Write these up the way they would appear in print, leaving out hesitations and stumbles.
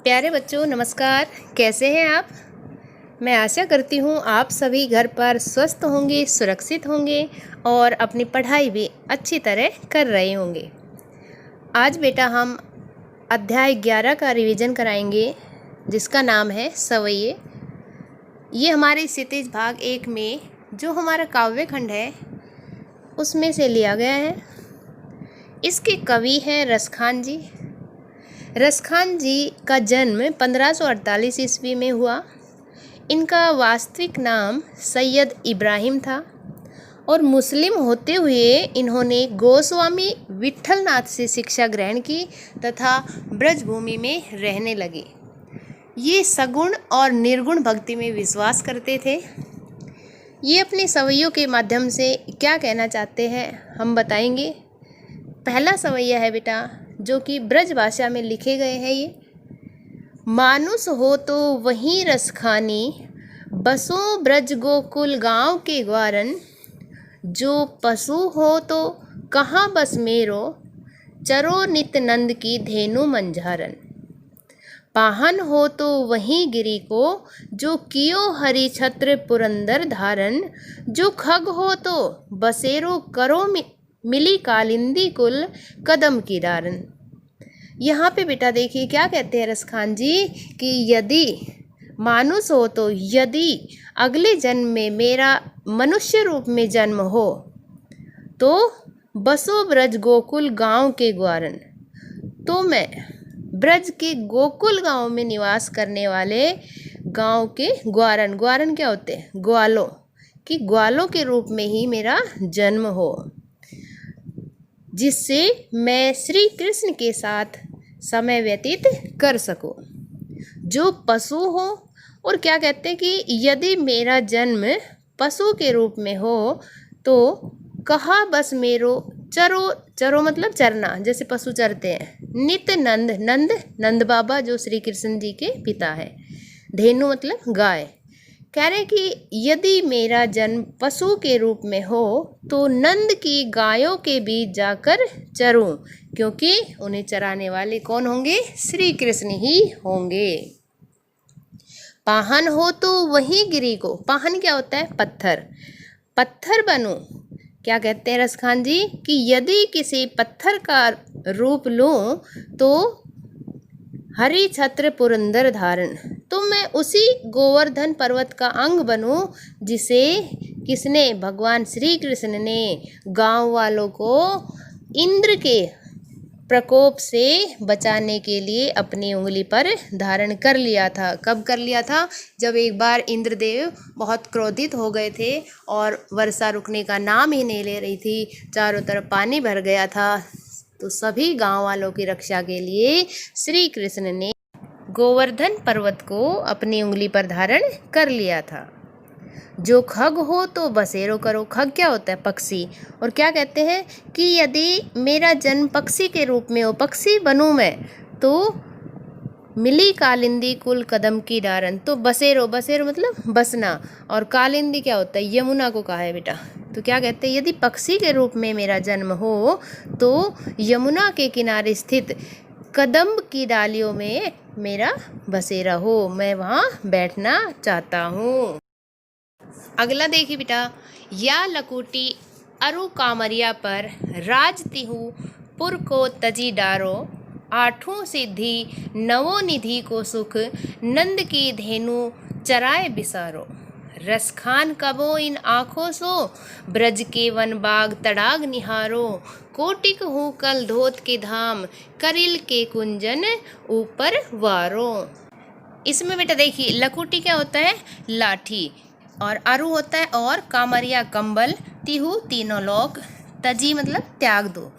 प्यारे बच्चों नमस्कार। कैसे हैं आप? मैं आशा करती हूँ आप सभी घर पर स्वस्थ होंगे, सुरक्षित होंगे और अपनी पढ़ाई भी अच्छी तरह कर रहे होंगे। आज बेटा हम अध्याय 11 का रिवीजन कराएंगे जिसका नाम है सवैये। ये हमारे क्षितिज भाग 1 में जो हमारा काव्य खंड है उसमें से लिया गया है। इसके कवि हैं रसखान जी। रसखान जी का जन्म 1548 ईस्वी में हुआ। इनका वास्तविक नाम सैयद इब्राहिम था और मुस्लिम होते हुए इन्होंने गोस्वामी विट्ठलनाथ से शिक्षा ग्रहण की तथा ब्रजभूमि में रहने लगे। ये सगुण और निर्गुण भक्ति में विश्वास करते थे। ये अपने सवैयों के माध्यम से क्या कहना चाहते हैं हम बताएंगे। पहला सवैया है बेटा जो कि ब्रज भाषा में लिखे गए हैं। ये मानुष हो तो वहीं रसखानी, बसो ब्रज गोकुल गांव के ग्वारन। जो पशु हो तो कहाँ बस मेरो, चरो नित नंद की धेनु मंझारन। पाहन हो तो वहीं गिरी को, जो कियो हरि छत्र पुरंदर धारन। जो खग हो तो बसेरो करो मिली कालिंदी कुल कदम की डारन। यहाँ पे बेटा देखिए क्या कहते हैं रसखान जी कि यदि मानुष हो तो यदि अगले जन्म में मेरा मनुष्य रूप में जन्म हो तो बसो ब्रज गोकुल गांव के ग्वारन, तो मैं ब्रज के गोकुल गांव में निवास करने वाले गांव के ग्वारन, ग्वारन क्या होते हैं? ग्वालों, कि ग्वालों के रूप में ही मेरा जन्म हो, जिससे मैं श्री कृष्ण के साथ समय व्यतीत कर सकूं। जो पशु हो, और क्या कहते हैं कि यदि मेरा जन्म पशु के रूप में हो तो कहा बस मेरो, चरो, चरो मतलब चरना, जैसे पशु चरते हैं। नित नंद, नंद नंद बाबा जो श्री कृष्ण जी के पिता है। धेनु मतलब गाय। कह रहे कि यदि मेरा जन्म पशु के रूप में हो तो नंद की गायों के बीच जाकर चरूं, क्योंकि उन्हें चराने वाले कौन होंगे? श्री कृष्ण ही होंगे। पाहन हो तो वहीं गिरी को, पाहन क्या होता है? पत्थर, पत्थर बनूं। क्या कहते हैं रसखान जी कि यदि किसी पत्थर का रूप लूं तो हरि छत्र पुरंदर धारण, तो मैं उसी गोवर्धन पर्वत का अंग बनूं जिसे किसने? भगवान श्री कृष्ण ने गांव वालों को इंद्र के प्रकोप से बचाने के लिए अपनी उंगली पर धारण कर लिया था। कब कर लिया था? जब एक बार इंद्रदेव बहुत क्रोधित हो गए थे और वर्षा रुकने का नाम ही नहीं ले रही थी, चारों तरफ पानी भर गया था, तो सभी गांव वालों की रक्षा के लिए श्री कृष्ण ने गोवर्धन पर्वत को अपनी उंगली पर धारण कर लिया था। जो खग हो तो बसेरो करो, खग क्या होता है? पक्षी। और क्या कहते हैं कि यदि मेरा जन्म पक्षी के रूप में हो, पक्षी बनूं मैं, तो मिली कालिंदी कुल कदम की डारन, तो बसेरो, बसेरो मतलब बसना, और कालिंदी क्या होता है? यमुना को कहा है बेटा। तो क्या कहते हैं यदि पक्षी के रूप में मेरा जन्म हो तो यमुना के किनारे स्थित कदम्ब की डालियों में मेरा बसेरा हो, मैं वहाँ बैठना चाहता हूँ। अगला देखिए बेटा, या लकुटी अरु कामरिया पर राज तिहु पुर को तजी डारो। आठों सिद्धि नवो निधि को सुख, नंद की धेनु चराए बिसारो। रसखान कबो इन आँखों सो, ब्रज के वन बाग तड़ाग निहारो। कोटिक हूँ कल धोत के धाम, करिल के कुंजन ऊपर वारो। इसमें बेटा देखिए लकुटी क्या होता है? लाठी, और अरु होता है और कामरिया कंबल, तिहु तीनों लोक, तजी मतलब त्याग दो।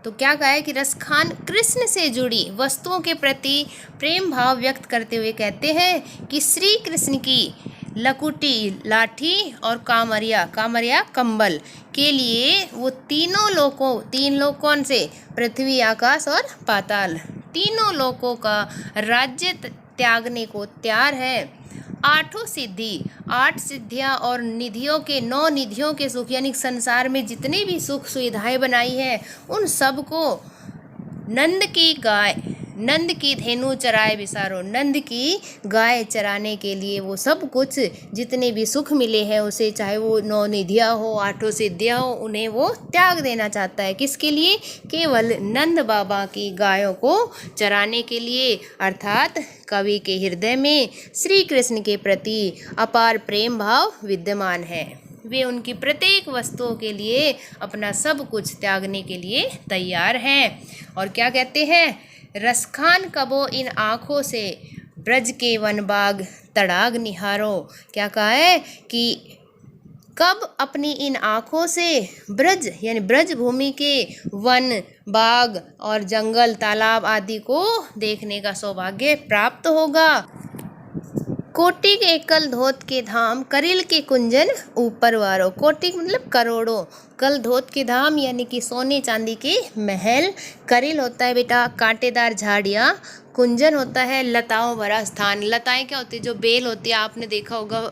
तो क्या कहा है कि रसखान कृष्ण से जुड़ी वस्तुओं के प्रति प्रेम भाव व्यक्त करते हुए कहते हैं कि श्री कृष्ण की लकुटी लाठी और कामरिया, कामरिया कंबल के लिए वो तीनों लोकों, तीन लोक कौन से? पृथ्वी, आकाश और पाताल, तीनों लोकों का राज्य त्यागने को तैयार है। आठों सिद्धि, 8 सिद्धियां और निधियों के 9 निधियों के सुख, यानी संसार में जितनी भी सुख सुविधाएं बनाई है उन सब को नंद की गाय नंद की धेनु चराए बिसारो, नंद की गाय चराने के लिए वो सब कुछ जितने भी सुख मिले हैं उसे, चाहे वो 9 निधियाँ हो, 8 सिद्धियाँ हो, उन्हें वो त्याग देना चाहता है। किसके लिए? केवल नंद बाबा की गायों को चराने के लिए। अर्थात कवि के हृदय में श्री कृष्ण के प्रति अपार प्रेम भाव विद्यमान है। वे उनकी प्रत्येक वस्तुओं के लिए अपना सब कुछ त्यागने के लिए तैयार हैं। और क्या कहते हैं? रसखान कबो इन आँखों से ब्रज के वन बाग तड़ाग निहारो। क्या कहा है कि कब अपनी इन आँखों से ब्रज यानी ब्रज भूमि के वन, बाग और जंगल, तालाब आदि को देखने का सौभाग्य प्राप्त होगा। कोटि के एकल धोत के धाम, करिल के कुंजन ऊपर वारो। कोटि मतलब करोड़ों, कल धोत के धाम यानी कि सोने चांदी के महल, करिल होता है बेटा कांटेदार झाड़ियाँ, कुंजन होता है लताओं भरा स्थान। लताएं क्या होती है? जो बेल होती है, आपने देखा होगा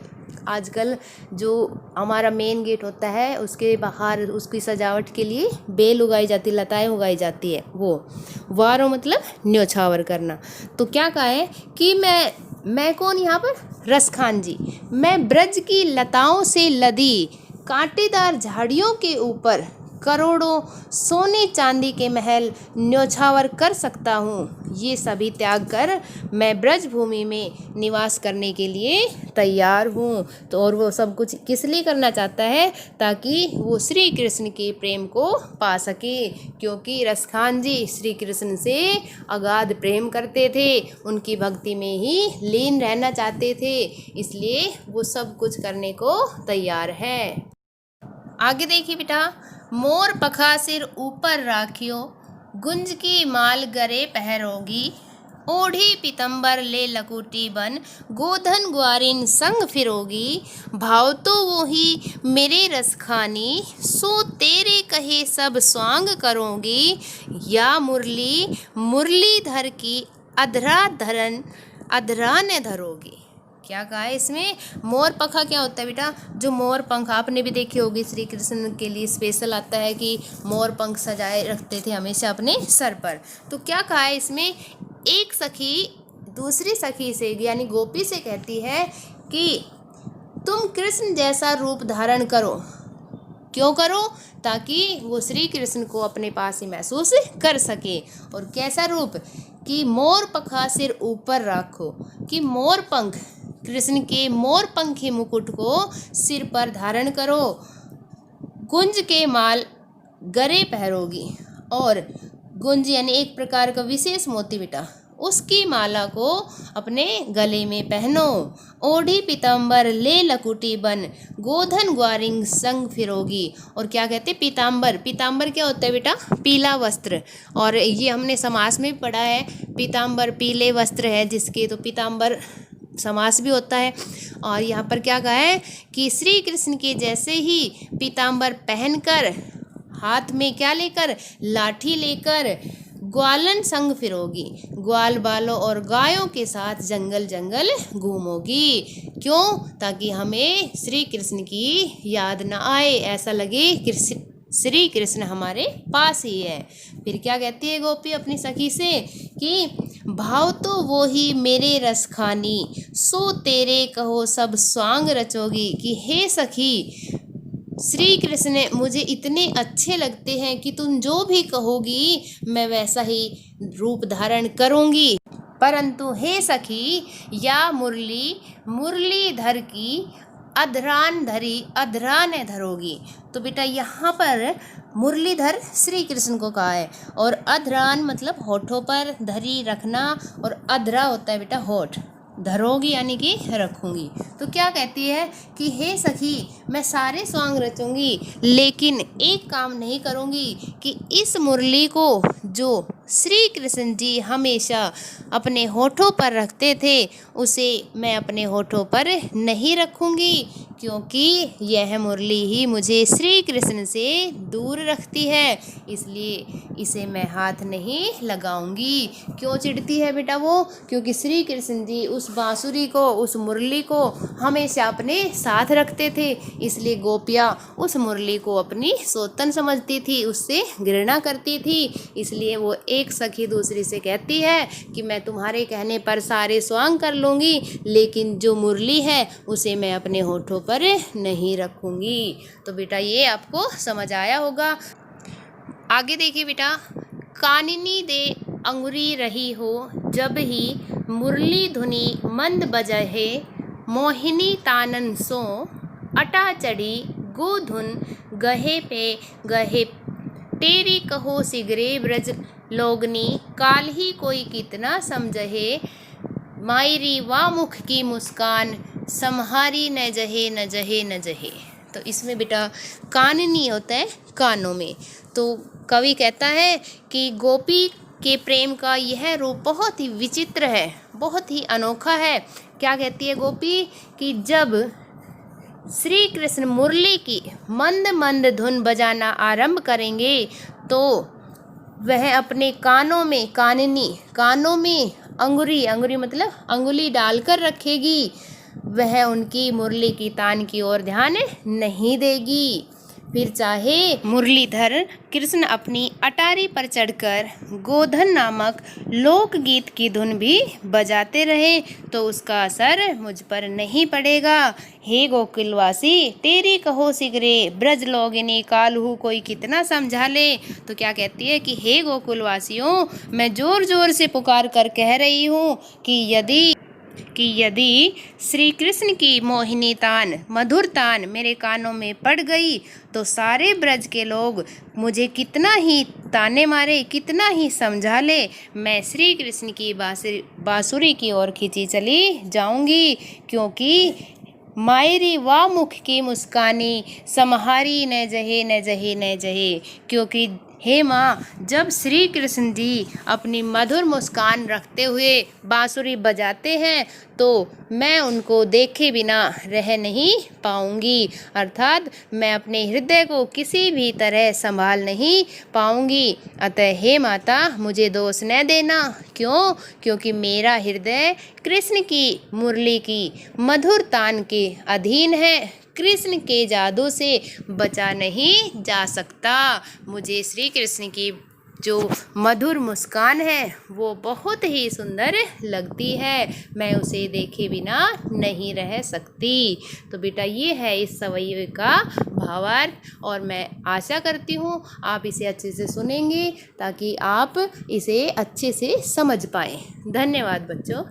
आजकल जो हमारा मेन गेट होता है उसके बाहर उसकी सजावट के लिए बेल उगाई जाती है, लताएं उगाई जाती है। वो वारो मतलब न्योछावर करना। तो क्या कहा है कि मैं कौन यहाँ पर? रसखान जी, मैं ब्रज की लताओं से लदी कांटेदार झाड़ियों के ऊपर करोड़ों सोने चांदी के महल न्योछावर कर सकता हूँ। ये सभी त्याग कर मैं ब्रज भूमि में निवास करने के लिए तैयार हूँ। तो और वो सब कुछ किस लिए करना चाहता है? ताकि वो श्री कृष्ण के प्रेम को पा सके, क्योंकि रसखान जी श्री कृष्ण से अगाध प्रेम करते थे, उनकी भक्ति में ही लीन रहना चाहते थे, इसलिए वो सब कुछ करने को तैयार है। आगे देखिए बेटा, मोर पखा सिर ऊपर राखियो, गुंज की माल गरे पहरोगी, ओढ़ी पीतम्बर ले लकुटी बन, गोधन ग्वारिन संग फिरोगी, भाव तो वो ही मेरे रसखानी, सो तेरे कहे सब स्वांग करोगी, या मुरली मुरलीधर की अधरा धरन अधरा ने धरोगी। क्या कहा है इसमें? मोर पंखा क्या होता है बेटा? जो मोर पंख आपने भी देखी होगी, श्री कृष्ण के लिए स्पेशल आता है कि मोर पंख सजाए रखते थे हमेशा अपने सर पर। तो क्या कहा है इसमें? एक सखी दूसरी सखी से यानी गोपी से कहती है कि तुम कृष्ण जैसा रूप धारण करो। क्यों करो? ताकि वो श्री कृष्ण को अपने पास ही महसूस कर सके। और कैसा रूप? कि मोर पंखा सिर ऊपर रखो, कि मोर पंख कृष्ण के मोर पंखी मुकुट को सिर पर धारण करो, गुंज के माल गरे पहरोगी, और गुंज यानी एक प्रकार का विशेष मोती बेटा, उसकी माला को अपने गले में पहनो, ओढ़ी पीताम्बर ले लकुटी बन, गोधन ग्वारिंग संग फिरोगी। और क्या कहते? पीताम्बर। पीताम्बर क्या होता है बेटा? पीला वस्त्र। और ये हमने समास में भी पढ़ा है, पीताम्बर पीले वस्त्र है जिसके, तो पीताम्बर समास भी होता है। और यहाँ पर क्या कहा है कि श्री कृष्ण के जैसे ही पीताम्बर पहनकर, हाथ में क्या लेकर? लाठी लेकर, ग्वालन संग फिरोगी, ग्वाल बालों और गायों के साथ जंगल जंगल घूमोगी। क्यों? ताकि हमें श्री कृष्ण की याद न आए, ऐसा लगे कि श्री कृष्ण हमारे पास ही है। फिर क्या कहती है गोपी अपनी सखी से कि भाव तो वो ही मेरे रसखानी, सो तेरे कहो सब स्वांग रचोगी। कि हे सखी, श्री कृष्ण मुझे इतने अच्छे लगते हैं कि तुम जो भी कहोगी मैं वैसा ही रूप धारण करूँगी। परंतु हे सखी, या मुरली मुरलीधर की अधरान धरी अधरा ने धरोगी। तो बेटा यहाँ पर मुरलीधर श्री कृष्ण को कहा है, और अधरान मतलब होठों पर धरी रखना, और अधरा होता है बेटा होठ, धरोगी यानी कि रखूंगी। तो क्या कहती है कि हे सखी, मैं सारे स्वांग रचूंगी, लेकिन एक काम नहीं करूंगी कि इस मुरली को जो श्री कृष्ण जी हमेशा अपने होठों पर रखते थे उसे मैं अपने होठों पर नहीं रखूंगी। क्योंकि यह मुरली ही मुझे श्री कृष्ण से दूर रखती है, इसलिए इसे मैं हाथ नहीं लगाऊंगी। क्यों चिढ़ती है बेटा वो? क्योंकि श्री कृष्ण जी उस बांसुरी को, उस मुरली को हमेशा अपने साथ रखते थे, इसलिए गोपियाँ उस मुरली को अपनी सौतन समझती थी, उससे घृणा करती थी। इसलिए वो एक सखी दूसरी से कहती है कि मैं तुम्हारे कहने पर सारे स्वांग कर लूँगी, लेकिन जो मुरली है उसे मैं अपने होठों पर नहीं रखूँगी। तो बेटा ये आपको समझ आया होगा। आगे देखिए बेटा, काननी दे अंगुरी रही हो जब ही मुरली धुनी मंद बजहे, मोहिनी तानन सो अटा चढ़ी गोधुन गहे पे गहे, तेरी कहो सिगरे ब्रज लोगनी काल ही कोई कितना समझहे, मायरी वा मुख की मुस्कान सम्हारी न जहे न जहे न जहे। तो इसमें बेटा काननी होता है कानों में। तो कवि कहता है कि गोपी के प्रेम का यह रूप बहुत ही विचित्र है, बहुत ही अनोखा है। क्या कहती है गोपी कि जब श्री कृष्ण मुरली की मंद मंद धुन बजाना आरंभ करेंगे तो वह अपने कानों में, कानों में अंगुरी मतलब अंगुली डालकर रखेगी। वह उनकी मुरली की तान की ओर ध्यान नहीं देगी। फिर चाहे मुरलीधर कृष्ण अपनी अटारी पर चढ़कर गोधन नामक लोकगीत की धुन भी बजाते रहे तो उसका असर मुझ पर नहीं पड़ेगा। हे गोकुलवासी, तेरी कहो सिगरे ब्रज लोगिनी कालहू कोई कितना समझा ले। तो क्या कहती है कि हे गोकुलवासियों, मैं जोर जोर से पुकार कर कह रही हूँ कि यदि श्री कृष्ण की मोहिनी तान, मधुर तान मेरे कानों में पड़ गई तो सारे ब्रज के लोग मुझे कितना ही ताने मारे, कितना ही समझा ले, मैं श्री कृष्ण की बांसुरी की ओर खींची चली जाऊंगी। क्योंकि मायरी वा मुख की मुस्कानी सम्हारी न जहे न जहे न जहे। क्योंकि हे माँ, जब श्री कृष्ण जी अपनी मधुर मुस्कान रखते हुए बांसुरी बजाते हैं तो मैं उनको देखे बिना रह नहीं पाऊंगी, अर्थात मैं अपने हृदय को किसी भी तरह संभाल नहीं पाऊंगी। अतः हे माता, मुझे दोष न देना। क्यों? क्योंकि मेरा हृदय कृष्ण की मुरली की मधुर तान के अधीन है, कृष्ण के जादू से बचा नहीं जा सकता। मुझे श्री कृष्ण की जो मधुर मुस्कान है वो बहुत ही सुंदर लगती है, मैं उसे देखे बिना नहीं रह सकती। तो बेटा ये है इस सवैये का भावार्थ और मैं आशा करती हूँ आप इसे अच्छे से सुनेंगे ताकि आप इसे अच्छे से समझ पाएँ। धन्यवाद बच्चों।